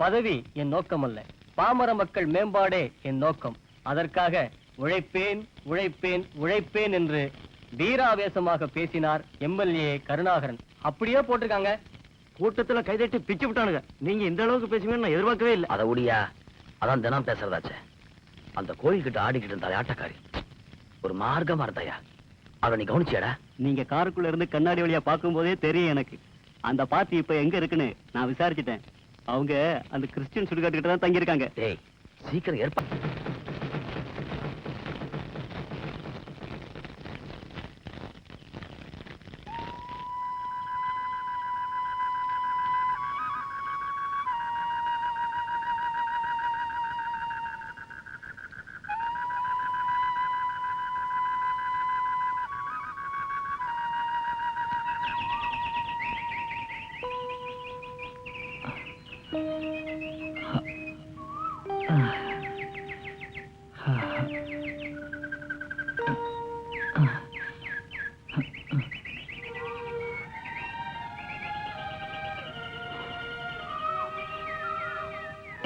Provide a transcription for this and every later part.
பதவி என் நோக்கம் அல்ல, பாமர மக்கள் மேம்பாடே என் நோக்கம். அதற்காக உழைப்பேன் உழைப்பேன் உழைப்பேன் என்று வீராவேசமாக பேசினார் எம்எல்ஏ கருணாகரன். அப்படியே போட்டிருக்காங்க. கூட்டத்துல கைதட்டி பிச்சு விட்டானுங்க. நீங்க இந்த அளவுக்கு பேசுவீங்கன்னு நான் எதிர்பார்க்கவே இல்லை. அதை உடியா, அதான் தினம் பேசுறதாச்சே. அந்த கோயில் கிட்ட ஆடிக்கிட்டு இருந்தாலே ஆட்டக்காரி ஒரு மார்க்கமா இருந்தாயா, அவளை நீ கவனிச்சியாடா? நீங்க காருக்குள்ள இருந்து கண்ணாடி வழியா பார்க்கும் போதே தெரியும் எனக்கு. அந்த பாத்தி இப்ப எங்க இருக்குன்னு நான் விசாரிச்சுட்டேன். அவங்க அந்த கிறிஸ்டியன் சுடுகாட்டுக்கிட்ட தான் தங்கி இருக்காங்க. டேய், சீக்கிரம் ஏற்பா.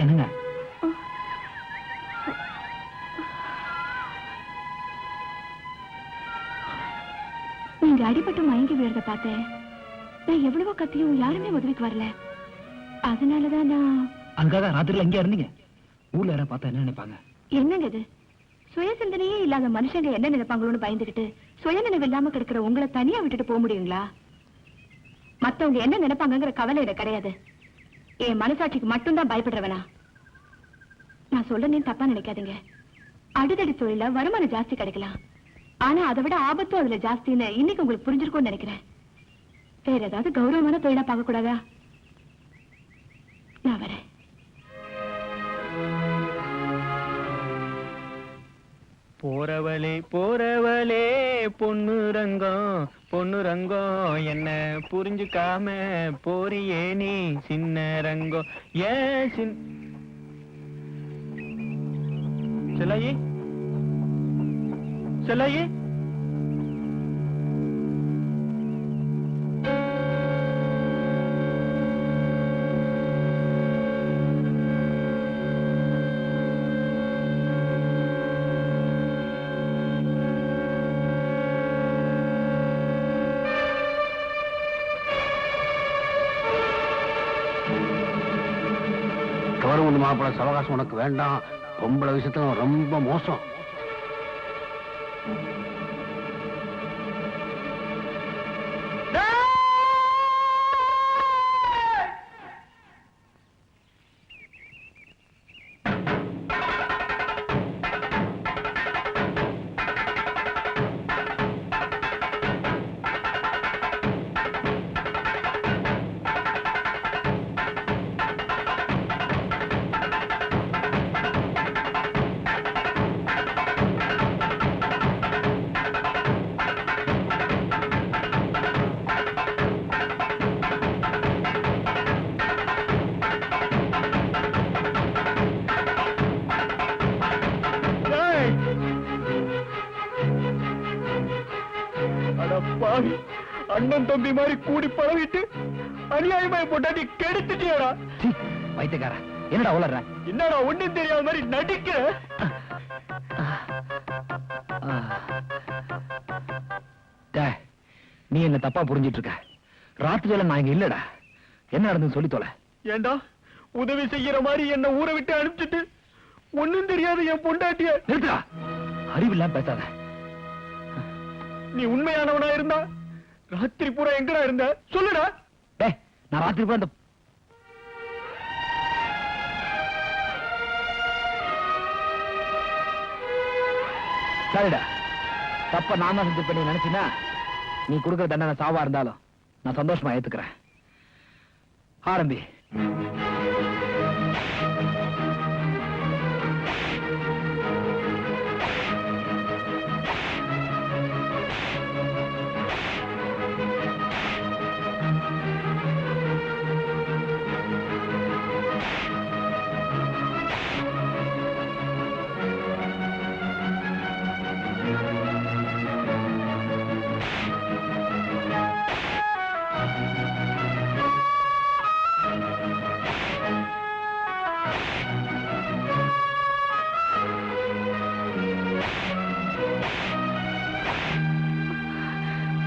என்னங்க நீங்க அடிபட்டு மயங்கி விழுறத பார்த்தேன். நான் எவ்வளவோ கத்தியும் யாருமே உதவிக்கு வரல. அதனாலதான் நான் அங்கதான் ராத்திரில எங்க இருந்தீங்க? ஊர்ல யாரும் பார்த்தா என்ன நினைப்பாங்க? என்னங்க இது, சுய சிந்தனையே இல்லாத மனுஷங்க என்ன நினைப்பாங்களோன்னு பயந்துகிட்டு சுயநினைவு இல்லாம கிடக்கிற உங்களை தனியா விட்டுட்டு போக முடியுங்களா? மத்தவங்க என்ன நினைப்பாங்கிற கவலை எனக்கு கிடையாது. என் மனசாட்சிக்கு மட்டும்தான் பயப்படுறவனா? நான் சொல்றேன்னு தப்பா நினைக்காதீங்க. அடிதடி தொழில வருமானம் ஜாஸ்தி கிடைக்கலாம், ஆனா அதை விட ஆபத்தும் அதுல ஜாஸ்தின்னு இன்னைக்கு உங்களுக்கு புரிஞ்சிருக்கும்னு நினைக்கிறேன். வேற ஏதாவது கௌரவமான தொழிலா பார்க்க கூடாதா? நான் வரேன். போறவளே போறவளே பொண்ணு ரங்கம் பொண்ணு ரங்கம், என்ன புரிஞ்சுக்காம போறியே நீ சின்ன ரங்கம். ஏன் செல்லாயி செல்லாயி, கவர்மெண்ட் மாப்பிள்ள சவகாசம் உனக்கு வேண்டாம். பொம்பளை விஷயத்துல ரொம்ப மோசம். அண்ணன் தம்பி மாதிரி கூடி பழகிட்டு அநியாயமாய போட்டாட்டி கெடுத்துட்டியடா. வைத்தியக்கார என்னடா உளற? என்னடா ஒண்ணும் தெரியாத மாதிரி நடிக்கிற? நீ என்ன தப்பா புரிஞ்சிட்டு இருக்க. ராத்திரியில நான் இங்க இல்லடா. என்ன நடந்து சொல்லி தொலை. ஏண்டா உதவி செய்யற மாதிரி என்ன ஊரை விட்டு அனுப்பிச்சிட்டு ஒண்ணும் தெரியாத என் பொண்டாட்டிய நிறுத்தா. அறிவில்லாம் பேசாத. நீ உண்மையானவனா இருந்தா ராத்திரி பூரா எங்கடா இருந்த சொல்லுடா. நான் ராத்திரி பூரா அந்த சரிடா, தப்ப நான் தான் செஞ்சு பண்ணி நினைச்சினா நீ கொடுக்குற தண்டனை சாவா இருந்தாலும் நான் சந்தோஷமா ஏத்துக்கிறேன். ஆரம்பி.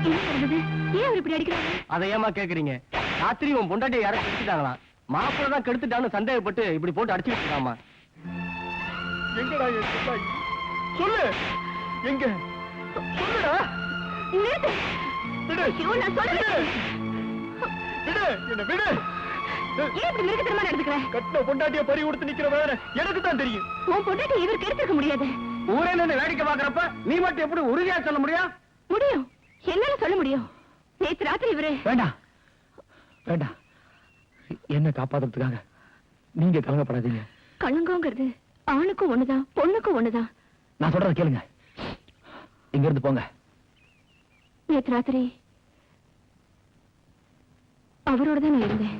என்ன நடந்தது? ஏன் அவர் இப்படி அடிக்கிறாங்க? அதை ஏமா கேக்குறீங்க? ராத்திரி உன் பொண்டாட்டியை யாரும் கெடுத்துட்டாங்களாம். மாப்பிள்ள தான் கெடுத்துட்டான்னு சந்தேகப்பட்டு இப்படி போட்டு அடிச்சுக்கிட்டு இருக்காமா. எங்கடா என் சிப்பாய்? சொல்லு, எங்க? சொல்லுடா. நிறுத்து. விடு. ஐயோ, நான் சொல்லுறேன். விடு, என்ன விடு. ஏன் இப்படி மிருகத்தனமா நடந்துக்கிற? கட்டின பொண்டாட்டிய பறி கொடுத்து நிக்கிறவன் எனக்கு தான் தெரியும். உன் பொண்டாட்டி இவருக்கு எடுத்துக்க முடியாது. ஊரே நின்று வேடிக்கை பாக்குறப்ப நீ மட்டும் எப்படி உறுதியா சொல்ல முடியும்? முடியும், என்னால சொல்ல முடியும். நேற்று ராத்திரி இவரு வேண்டாம் வேண்டாம், என்ன காப்பாத்துறதுக்காக நீங்க கலங்கப்படாதீங்க. கலங்கங்கிறது ஆணுக்கும் ஒண்ணுதான், பொண்ணுக்கும் ஒண்ணுதான். நான் சொல்றத கேளுங்க, இங்க இருந்து போங்க. நேற்று ராத்திரி அவரோட தான் நான் இருந்தேன்.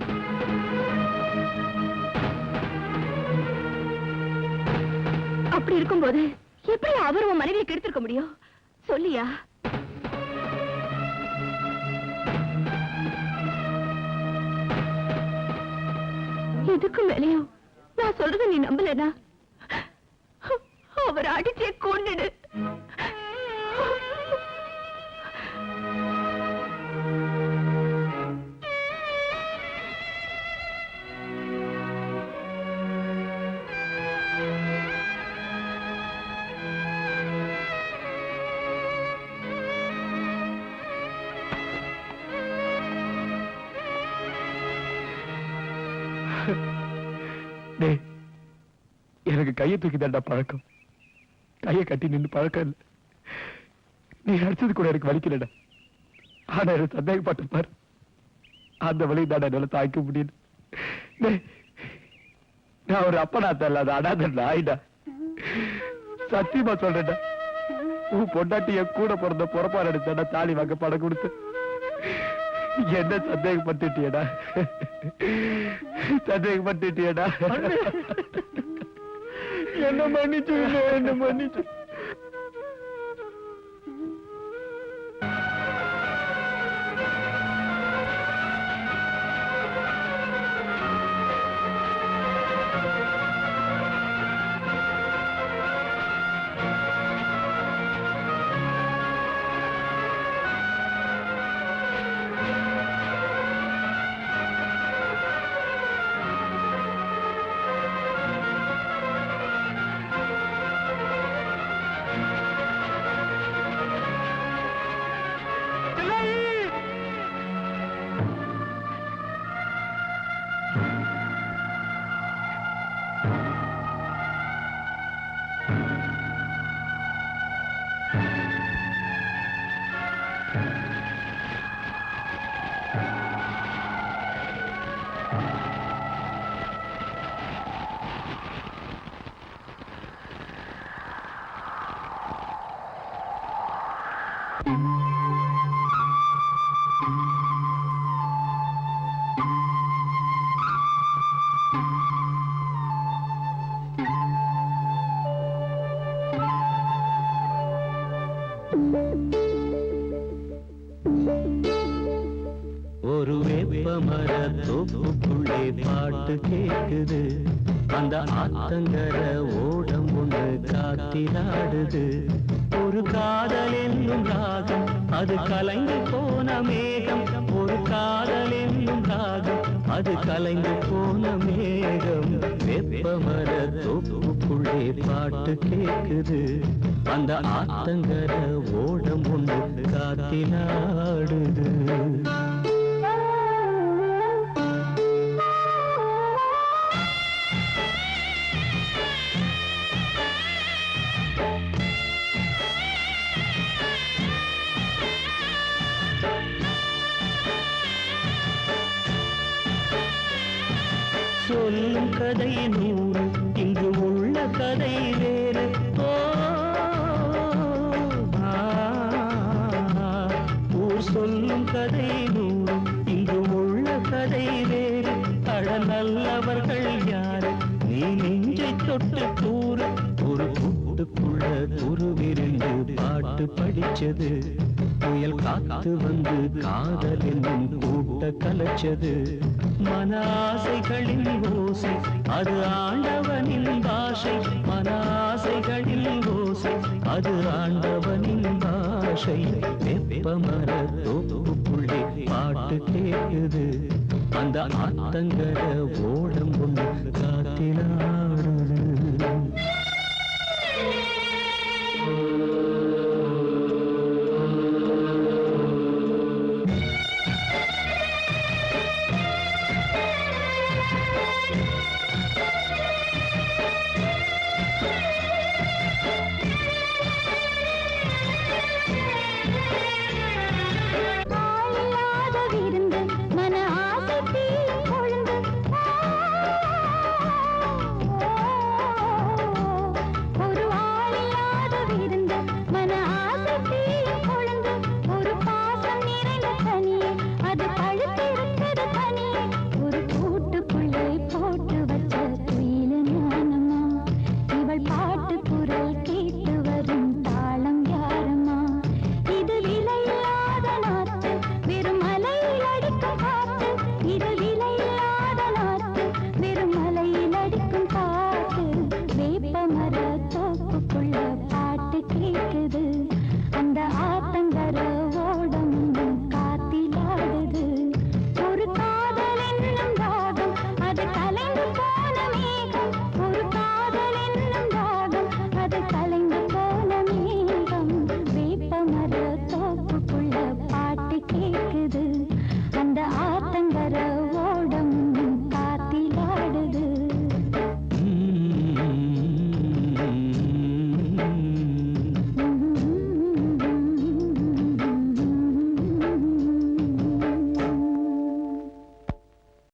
அப்படி இருக்கும்போது எப்படி அவர் உன் மனைவியை கெடுத்திருக்க முடியும்? சொல்லியா? இதுக்கு மேலையும் நான் சொல்றத நீ நம்பலனா அவர் அடிச்சே கொன்னுடு. எனக்கு கையை தூக்கி தண்டா பழக்கம், கையை கட்டி நின்று பழக்கம் இல்லை. நீ அடிச்சது கூட எனக்கு வலிக்கலடா. ஆனா எனக்கு சந்தேகப்பட்டு பாரு, அந்த வழி தான் என்னால தாய்க்க முடியும். நான் ஒரு அப்பனாத்த இல்லாத அடாதண்டா ஆயிடா. சத்தியமா சொல்றேன்டா, உன் பொண்டாட்டிய கூட பிறந்த பொறப்பாடு அடிச்சா தாலி வாங்க படம் கொடுத்து என்ன சந்தேகப்பட்டுட்டியடா, சந்தேகப்பட்டுட்டியடா. என்ன மன்னிச்சு, என்ன மன்னிச்சு. ஒரு வேப்பமர தோப்புக்குள்ளே பாட்டு கேக்குது, அந்த ஆத்தங்கர ஓடம் ஒன்று காத்திராடுது. ஒரு காதல் என்னும் ராகம், அது கலைந்து போன மேகம். ஒரு காதல் என்னும் ராகம், அது கலைந்து போன மேகம். வேப்பமர தோப்புக்குள்ளே பாட்டு கேக்குது, அந்த ஆத்தங்கர ஓடம் ஒன்று காத்திராடுது. சொல்லும் கதை நூறு, இங்கு உள்ள கதை வேறு. ஊர் சொல்லும் கதை நூறு, இங்கு உள்ள கதை வேறு. அழ நல்லவர்கள் யாரு, நீ நெஞ்சை தொட்டு கூறு. ஒரு கூட்டுக்குள்ள துருவிருந்து பாட்டு படிச்சது, புயல் காத்து வந்து காதல் என்னும் கூட்ட கலைச்சது. மனாசைகளின் ஓசை அது ஆண்டவனின் பாஷை. மனாசைகளின் ஓசை அது ஆண்டவனின் பாஷை. வெப்பமர தோப்புக்குள்ளே பாட்டு கேட்குது. அந்த ஆத்தங்கர ஓடம் ஒன்று